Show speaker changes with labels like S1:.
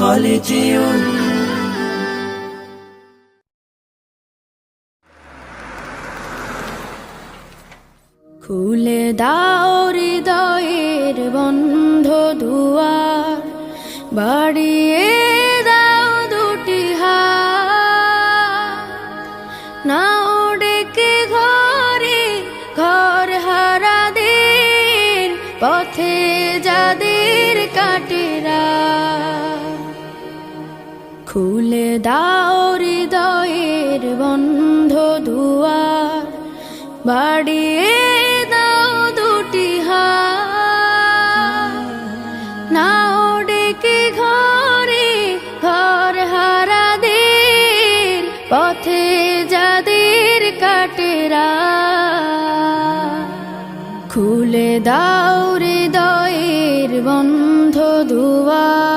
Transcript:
S1: কলেজিউম।
S2: খুলে দাও হৃদয়ের বন্ধ দুয়ার, বাড়িয়ে দাও দুটি হাত, নাও ডেকে ঘরে ঘর হারা দিন, পথে যাদের কাটেরা। খুলে দাও হৃদয়ের বন্ধ দুয়ার, বাড়িয়ে দাও দুটি হাত, নাও ডেকে ঘরে ঘর হারাদের, পথে যাদের কাটেরা। খুলে দাও